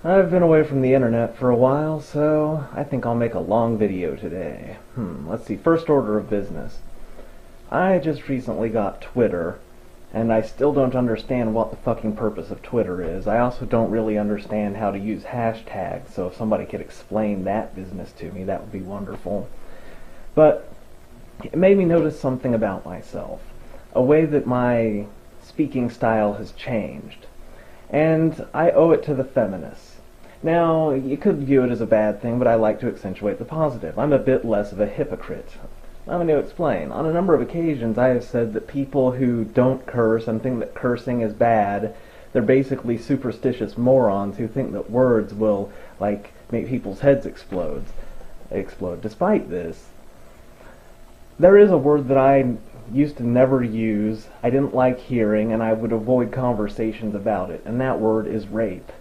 I've been away from the internet for a while, so I think I'll make a long video today. Let's see, first order of business. I just recently got Twitter, and I still don't understand what the fucking purpose of Twitter is. I also don't really understand how to use hashtags, so if somebody could explain that business to me, that would be wonderful. But it made me notice something about myself, a way that my speaking style has changed. And I owe it to the feminists. Now, you could view it as a bad thing, but I like to accentuate the positive. I'm a bit less of a hypocrite. I'm going to explain. On a number of occasions, I have said that people who don't curse and think that cursing is bad, they're basically superstitious morons who think that words will, like, make people's heads explode. Despite this, there is a word that I used to never use, I didn't like hearing, and I would avoid conversations about it, and that word is rape.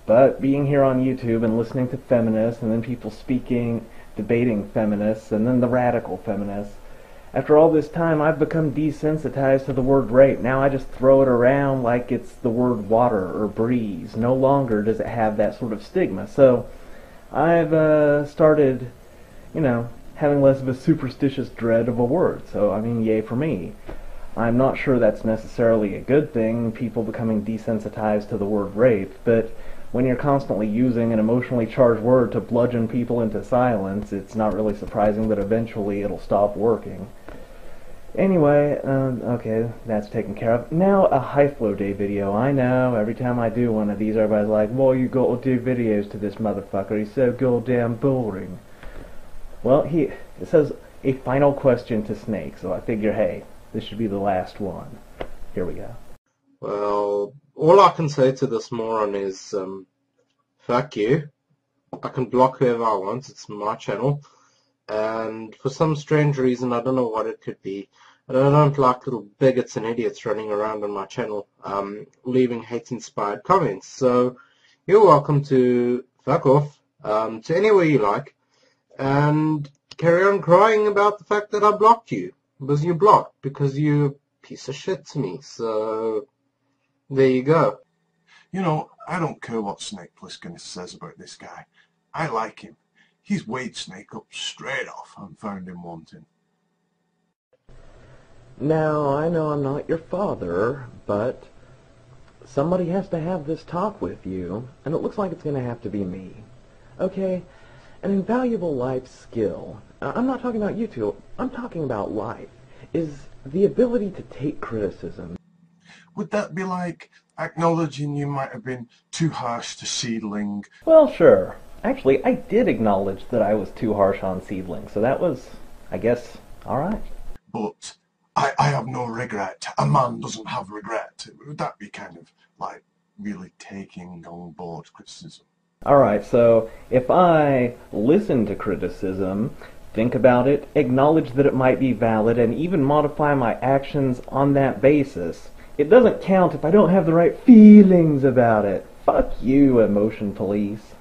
But being here on YouTube and listening to feminists, and then people speaking, debating feminists, and then the radical feminists, after all this time I've become desensitized to the word rape. Now I just throw it around like it's the word water or breeze. No longer does it have that sort of stigma. So I've started, having less of a superstitious dread of a word. So, I mean, yay for me. I'm not sure that's necessarily a good thing, people becoming desensitized to the word rape, but when you're constantly using an emotionally charged word to bludgeon people into silence, it's not really surprising that eventually it'll stop working. Anyway, okay, that's taken care of. Now, a high flow day video. I know, every time I do one of these, everybody's like, well, you gotta do videos to this motherfucker, he's so goddamn boring. Well, it says a final question to Snake, so I figure, hey, this should be the last one. Here we go. Well, all I can say to this moron is, fuck you. I can block whoever I want, it's my channel. And for some strange reason, I don't know what it could be, but I don't like little bigots and idiots running around on my channel, leaving hate-inspired comments. So, you're welcome to fuck off, to anywhere you like. And carry on crying about the fact that I blocked you. Because you blocked. Because you're a piece of shit to me. So, there you go. I don't care what Snakepliskinist says about this guy. I like him. He's weighed Snake up straight off and found him wanting. Now, I know I'm not your father, but somebody has to have this talk with you, and it looks like it's going to have to be me. Okay? An invaluable life skill, I'm not talking about YouTube, I'm talking about life, is the ability to take criticism. Would that be like acknowledging you might have been too harsh to Seedling? Well, sure. Actually, I did acknowledge that I was too harsh on Seedling, so that was, I guess, alright. But I have no regret. A man doesn't have regret. Would that be kind of like really taking on board criticism? Alright, so if I listen to criticism, think about it, acknowledge that it might be valid, and even modify my actions on that basis, it doesn't count if I don't have the right feelings about it. Fuck you, emotion police.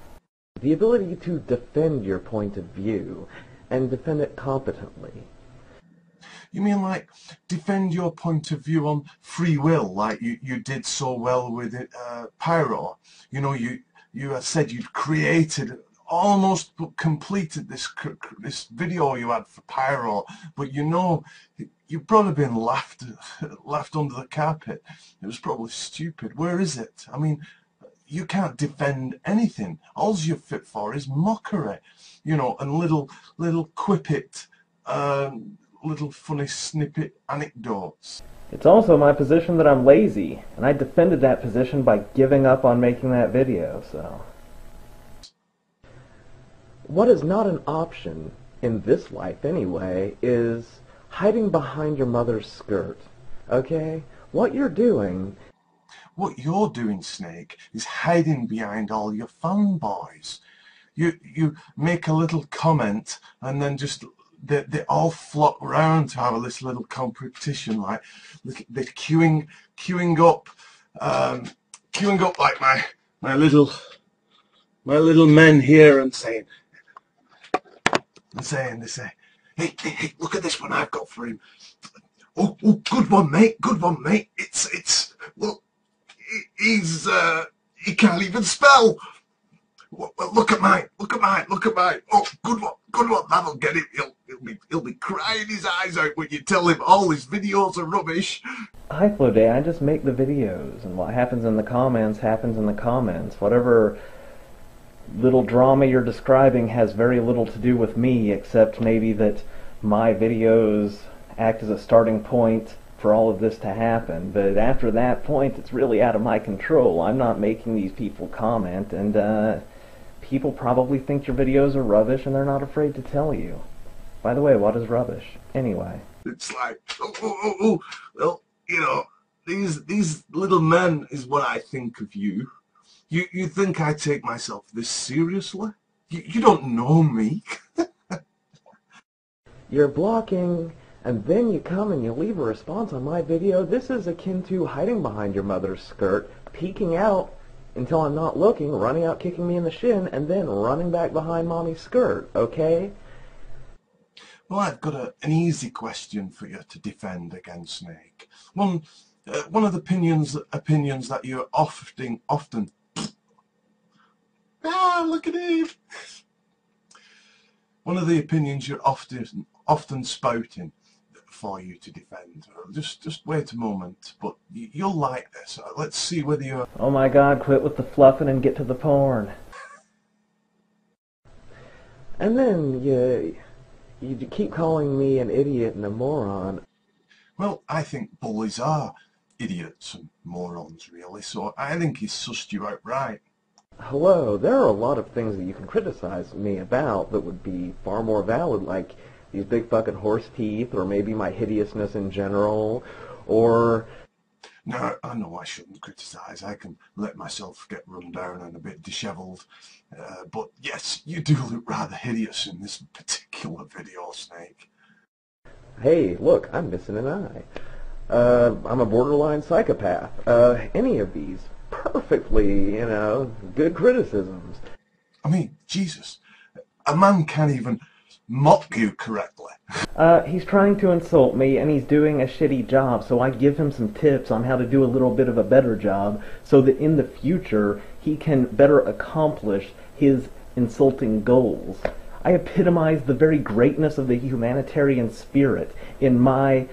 The ability to defend your point of view, and defend it competently. You mean like defend your point of view on free will, like you did so well with it, Pyro? You said you'd created, almost completed this video you had for Pyro, but you've probably been left under the carpet. It was probably stupid. Where is it? I mean, you can't defend anything. All you're fit for is mockery, and little quippet, little funny snippet anecdotes. It's also my position that I'm lazy, and I defended that position by giving up on making that video, so. What is not an option, in this life anyway, is hiding behind your mother's skirt, okay? What you're doing, Snake, is hiding behind all your fanboys. You make a little comment, and then just they all flock round to have this little competition, like they're queuing up like my little men here, and they say, hey, look at this one I've got for him. Oh, good one, mate. It's look, he can't even spell. Well, look at mine, look at mine, look at mine. Oh, good one, that'll get him. He'll be crying his eyes out when you tell him all his videos are rubbish. Hi, Day. I just make the videos, and what happens in the comments happens in the comments. Whatever little drama you're describing has very little to do with me, except maybe that my videos act as a starting point for all of this to happen. But after that point, it's really out of my control. I'm not making these people comment, and people probably think your videos are rubbish, and they're not afraid to tell you. By the way, what is rubbish? Anyway. It's like, well, you know, these little men is what I think of you. You think I take myself this seriously? You don't know me. You're blocking, and then you come and you leave a response on my video. This is akin to hiding behind your mother's skirt, peeking out until I'm not looking, running out kicking me in the shin, and then running back behind mommy's skirt, okay? Well, I've got an easy question for you to defend against Snake. One of the opinions that you're often look at him. One of the opinions you're often spouting for you to defend. Just wait a moment, but you'll like this. Let's see whether you're... Oh my God, quit with the fluffing and get to the porn. And then you keep calling me an idiot and a moron. Well, I think bullies are idiots and morons, really, so I think he's sussed you out right. Hello, there are a lot of things that you can criticize me about that would be far more valid, like these big fucking horse teeth, or maybe my hideousness in general, or... No, I know I shouldn't criticize. I can let myself get run down and a bit dishevelled. But yes, you do look rather hideous in this particular video, Snake. Hey, look, I'm missing an eye. I'm a borderline psychopath. Any of these perfectly, good criticisms. I mean, Jesus, a man can't even mock you correctly. He's trying to insult me, and he's doing a shitty job, so I give him some tips on how to do a little bit of a better job, so that in the future he can better accomplish his insulting goals. I epitomize the very greatness of the humanitarian spirit in my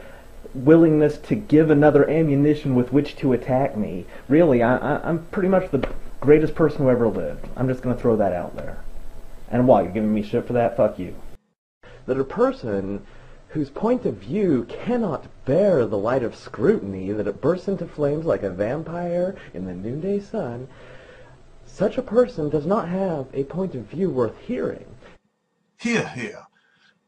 willingness to give another ammunition with which to attack me. Really, I'm pretty much the greatest person who ever lived. I'm just going to throw that out there. And why? You're giving me shit for that? Fuck you. That a person whose point of view cannot bear the light of scrutiny, that it bursts into flames like a vampire in the noonday sun, such a person does not have a point of view worth hearing. Here.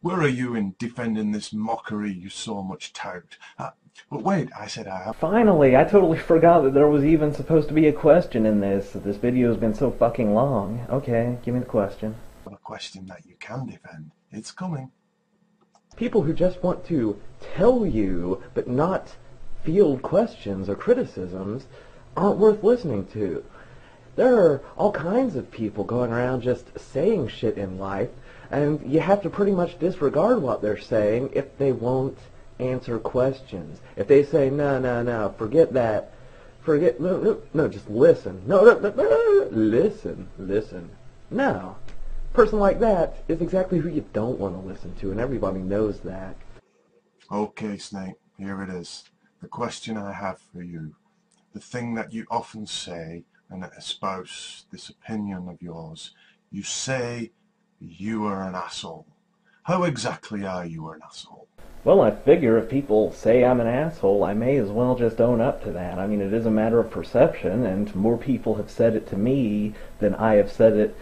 Where are you in defending this mockery you so much tout? But wait, I said I have... Finally, I totally forgot that there was even supposed to be a question in this. This video's been so fucking long. Okay, give me the question. A question that you can defend. It's coming. People who just want to tell you, but not field questions or criticisms, aren't worth listening to. There are all kinds of people going around just saying shit in life, and you have to pretty much disregard what they're saying if they won't answer questions. If they say, no, forget that. No, just listen. No, listen. No. A person like that is exactly who you don't want to listen to, and everybody knows that. Okay, Snake, here it is. The question I have for you. The thing that you often say and espouse this opinion of yours. You say you are an asshole. How exactly are you an asshole? Well, I figure if people say I'm an asshole, I may as well just own up to that. I mean, it is a matter of perception, and more people have said it to me than I have said it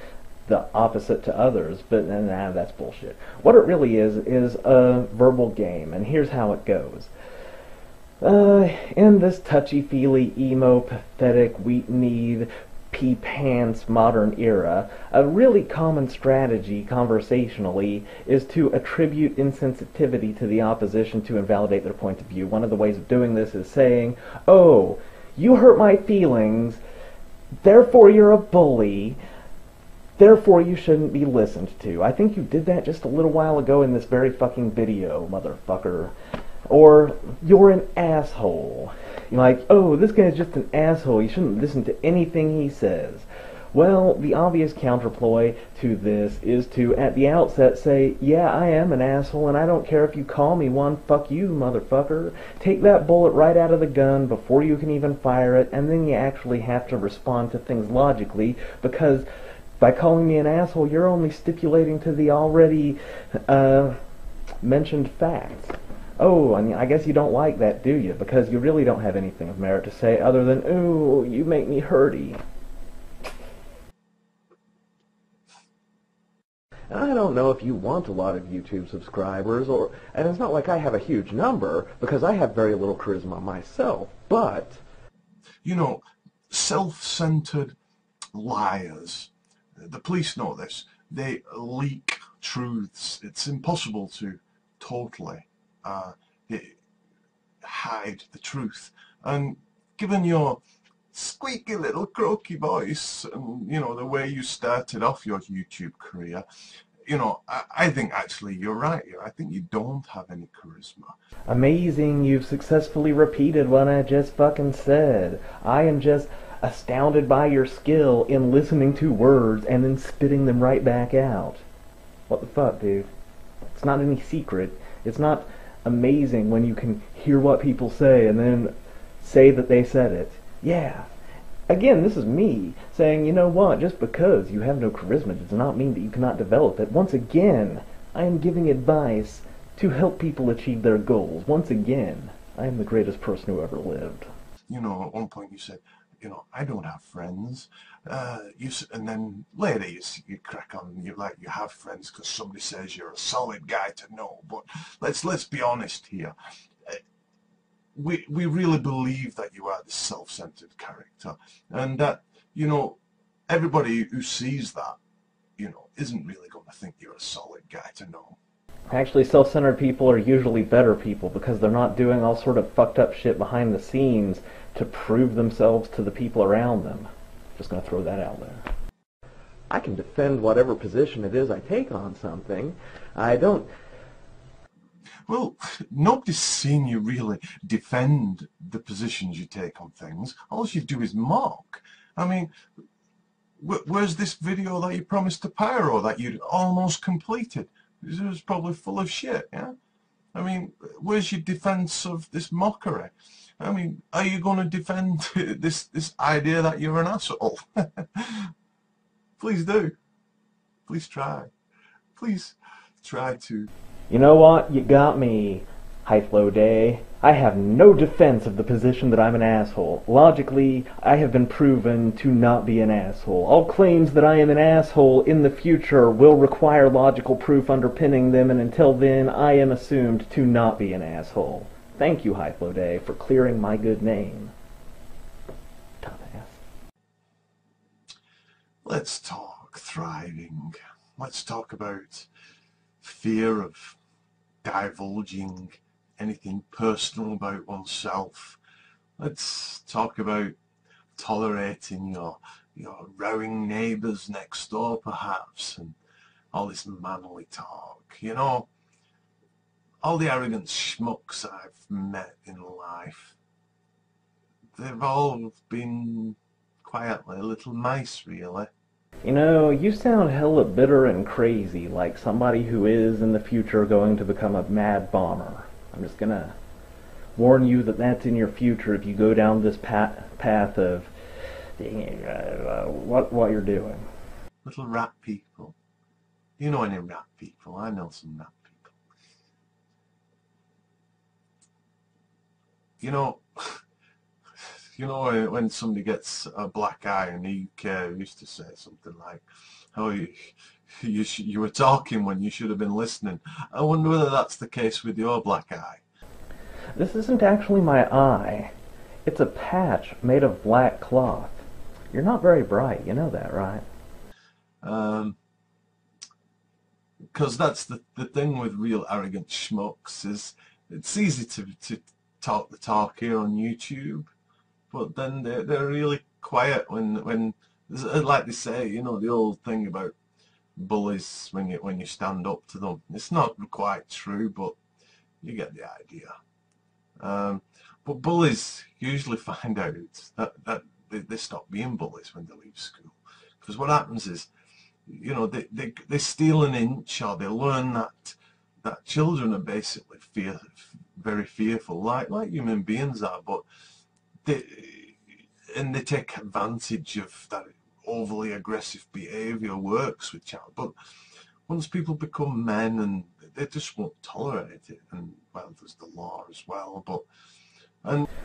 the opposite to others, but that's bullshit. What it really is a verbal game, and here's how it goes. In this touchy-feely, emo, pathetic, weak-kneed, pee-pants modern era, a really common strategy conversationally is to attribute insensitivity to the opposition to invalidate their point of view. One of the ways of doing this is saying, oh, you hurt my feelings, therefore you're a bully, therefore you shouldn't be listened to. I think you did that just a little while ago in this very fucking video, motherfucker. Or, you're an asshole. You're like, oh, this guy's just an asshole. You shouldn't listen to anything he says. Well, the obvious counterploy to this is to, at the outset, say, yeah, I am an asshole, and I don't care if you call me one. Fuck you, motherfucker. Take that bullet right out of the gun before you can even fire it, and then you actually have to respond to things logically, because by calling me an asshole, you're only stipulating to the already mentioned facts. Oh, I guess you don't like that, do you? Because you really don't have anything of merit to say other than, ooh, you make me hurty. I don't know if you want a lot of YouTube subscribers, and it's not like I have a huge number, because I have very little charisma myself, but... You know, self-centered liars, the police know this, they leak truths. It's impossible to totally hide the truth. And given your squeaky little croaky voice and, you know, the way you started off your YouTube career, you know, I think actually you're right here. I think you don't have any charisma. Amazing, you've successfully repeated what I just fucking said. I am just astounded by your skill in listening to words and then spitting them right back out. What the fuck, dude? It's not any secret. It's not amazing when you can hear what people say and then say that they said it. Yeah. Again, this is me saying, you know what, just because you have no charisma does not mean that you cannot develop it. Once again, I am giving advice to help people achieve their goals. Once again, I am the greatest person who ever lived. You know, at one point you said, you know, I don't have friends. And then later you crack on, you have friends because somebody says you're a solid guy to know. But let's be honest here. We really believe that you are this self-centered character, and that, you know, everybody who sees that, you know, isn't really going to think you're a solid guy to know. Actually, self-centered people are usually better people because they're not doing all sort of fucked up shit behind the scenes to prove themselves to the people around them. Just gonna throw that out there. I can defend whatever position it is I take on something. I don't... Well, nobody's seen you really defend the positions you take on things. All you do is mock. I mean, where's this video that you promised to Pyro that you'd almost completed? It was probably full of shit, yeah? I mean, where's your defense of this mockery? I mean, are you going to defend this idea that you're an asshole? Please do. Please try. Please try to. You know what? You got me, Hythlo Day. I have no defense of the position that I'm an asshole. Logically, I have been proven to not be an asshole. All claims that I am an asshole in the future will require logical proof underpinning them, and until then, I am assumed to not be an asshole. Thank you, Hythlo Day, for clearing my good name. Dumbass. Let's talk thriving. Let's talk about fear of divulging anything personal about oneself. Let's talk about tolerating your rowing neighbours next door, perhaps, and all this manly talk. You know, all the arrogant schmucks I've met in life, they've all been quietly little mice, really. You know, you sound hella bitter and crazy, like somebody who is in the future going to become a mad bomber. I'm just gonna warn you that that's in your future if you go down this path of what you're doing. Little rat people. You know any rat people? I know some rat people. You know when somebody gets a black eye, and EK used to say something like, "Oh, you were talking when you should have been listening." I wonder whether that's the case with your black eye. This isn't actually my eye. It's a patch made of black cloth. You're not very bright, you know that, right? Because that's the thing with real arrogant schmucks, is it's easy to talk the talk here on YouTube, but then they're really quiet when like they say, you know, the old thing about bullies when you stand up to them. It's not quite true, but you get the idea. But bullies usually find out that they stop being bullies when they leave school, Because what happens is, you know, they steal an inch, or they learn that children are basically very fearful, like human beings are, but they take advantage of that overly aggressive behaviour works with child. But once people become men, and they just won't tolerate it, and well, there's the law as well, but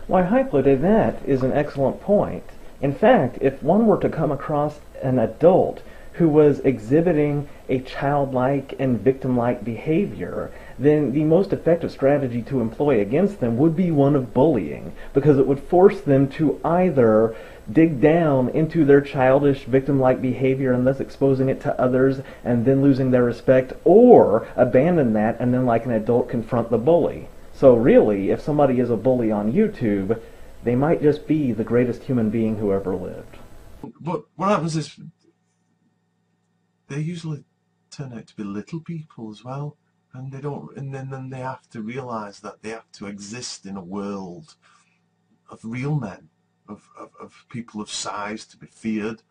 Why, Hyplo, that is an excellent point. In fact, if one were to come across an adult who was exhibiting a childlike and victim-like behavior, then the most effective strategy to employ against them would be one of bullying, because it would force them to either dig down into their childish victim-like behavior and thus exposing it to others and then losing their respect, or abandon that and then like an adult confront the bully. So really, if somebody is a bully on YouTube, they might just be the greatest human being who ever lived. But what happens is, they usually turn out to be little people as well, and they don't, and then they have to realise that they have to exist in a world of real men, of people of size to be feared,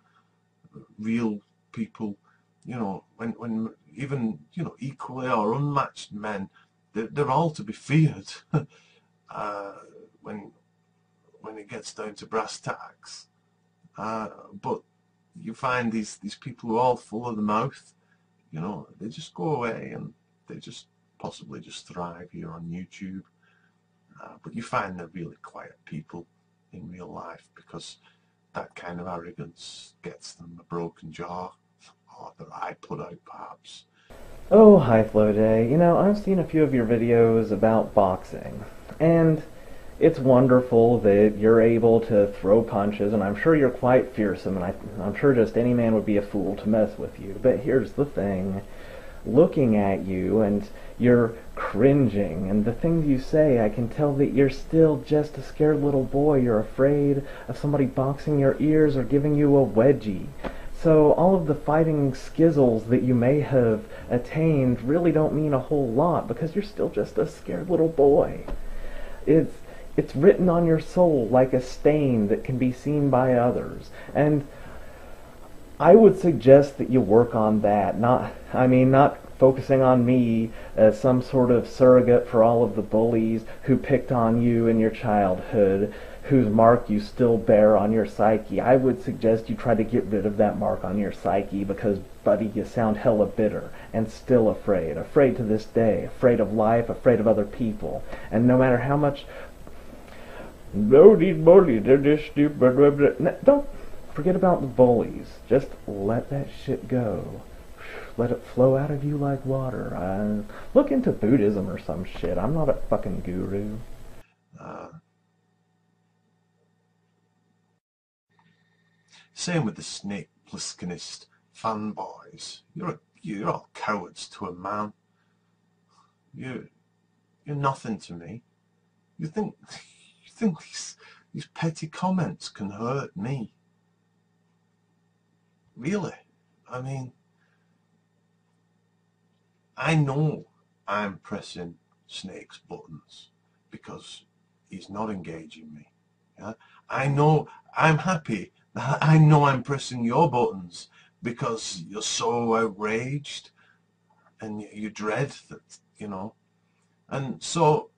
real people, you know, when even, you know, equally or unmatched men, they're all to be feared. When it gets down to brass tacks, but you find these people who are all full of the mouth, you know, they just go away and they just possibly just thrive here on YouTube. But you find they're really quiet people in real life, because that kind of arrogance gets them a broken jaw, or their eye put out perhaps. Oh, hi Flo Day. You know, I've seen a few of your videos about boxing, and it's wonderful that you're able to throw punches, and I'm sure you're quite fearsome, and I'm sure just any man would be a fool to mess with you. But here's the thing. Looking at you, and you're cringing, and the things you say, I can tell that you're still just a scared little boy. You're afraid of somebody boxing your ears or giving you a wedgie. So all of the fighting skizzles that you may have attained really don't mean a whole lot, because you're still just a scared little boy. It's written on your soul like a stain that can be seen by others. And I would suggest that you work on that. Not focusing on me as some sort of surrogate for all of the bullies who picked on you in your childhood, whose mark you still bear on your psyche. I would suggest you try to get rid of that mark on your psyche, because, buddy, you sound hella bitter and still afraid. Afraid to this day. Afraid of life, afraid of other people. And no matter how much... No, these bullies, they're just stupid. Blah, blah, blah. No, don't forget about the bullies. Just let that shit go. Let it flow out of you like water. Look into Buddhism or some shit. I'm not a fucking guru. Same with the Snakepliskinist fanboys. You're all cowards to a man. You're nothing to me. You think these petty comments can hurt me? Really? I mean, I know I'm pressing Snake's buttons because he's not engaging me. Yeah? I know I'm happy that I know I'm pressing your buttons because you're so outraged and you dread that, you know. And so,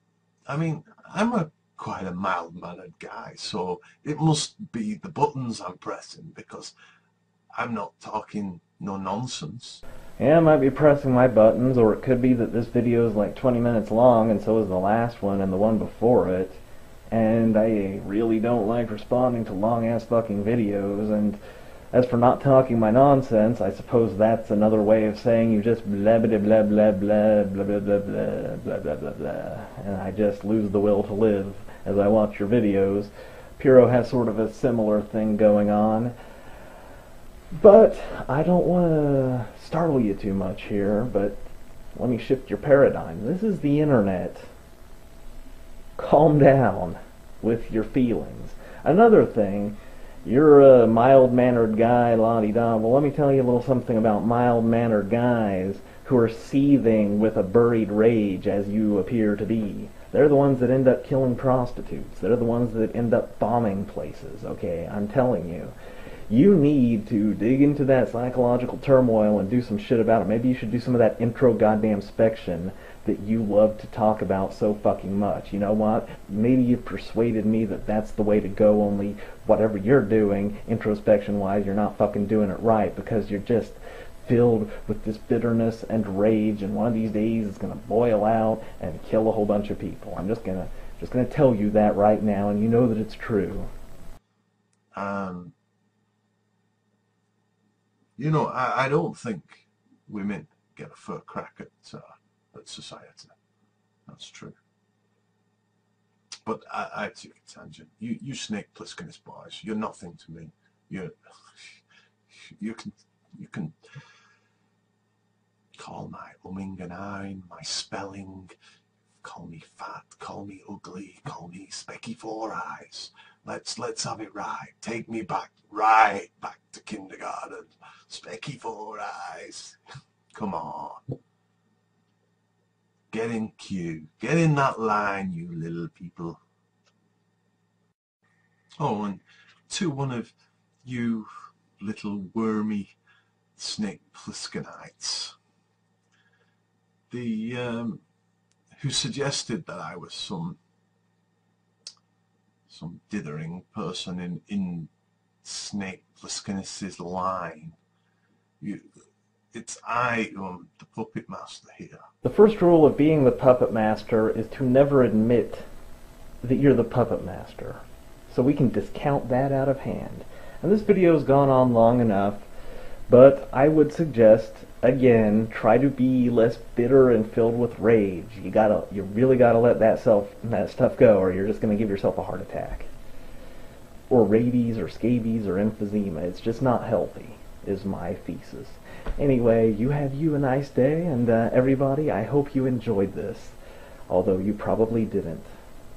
I mean, I'm quite a mild-mannered guy, so it must be the buttons I'm pressing, because I'm not talking no nonsense. Yeah, I might be pressing my buttons, or it could be that this video is like 20 minutes long, and so is the last one and the one before it. And I really don't like responding to long-ass fucking videos, and as for not talking my nonsense, I suppose that's another way of saying you just blah blah blah blah blah blah blah blah blah blah blah blah blah, and I just lose the will to live as I watch your videos. Puro has sort of a similar thing going on. But I don't want to startle you too much here, but let me shift your paradigm. This is the internet. Calm down with your feelings. Another thing, you're a mild-mannered guy, la-di-da. Well, let me tell you a little something about mild-mannered guys who are seething with a buried rage, as you appear to be. They're the ones that end up killing prostitutes. They're the ones that end up bombing places, okay? I'm telling you. you need to dig into that psychological turmoil and do some shit about it. Maybe you should do some of that intro goddamn spection that you love to talk about so fucking much. You know what? Maybe you've persuaded me that that's the way to go, only whatever you're doing, introspection-wise, you're not fucking doing it right, because you're just filled with this bitterness and rage, and one of these days it's gonna boil out and kill a whole bunch of people. I'm just gonna tell you that right now, and you know that it's true. You know, I don't think women get a fair crack at society. That's true. But I took a tangent. You Snakepliskinist boys, you're nothing to me. You can call my umming and ahhing, my spelling, call me fat, call me ugly, call me specky four eyes. Let's have it right. Take me back to kindergarten. Specky four eyes. Come on. Get in queue. Get in that line, you little people. Oh, and to one of you little wormy Snakepliskinites, who suggested that I was some dithering person in Snakepliskinist's line. It's I who am the puppet master here. The first rule of being the puppet master is to never admit that you're the puppet master. So we can discount that out of hand. And this video's gone on long enough, but I would suggest, again, try to be less bitter and filled with rage. You really gotta let that stuff go, or you're just gonna give yourself a heart attack. Or rabies, or scabies, or emphysema. It's just not healthy, is my thesis. Anyway, you have a nice day, and everybody, I hope you enjoyed this, although you probably didn't.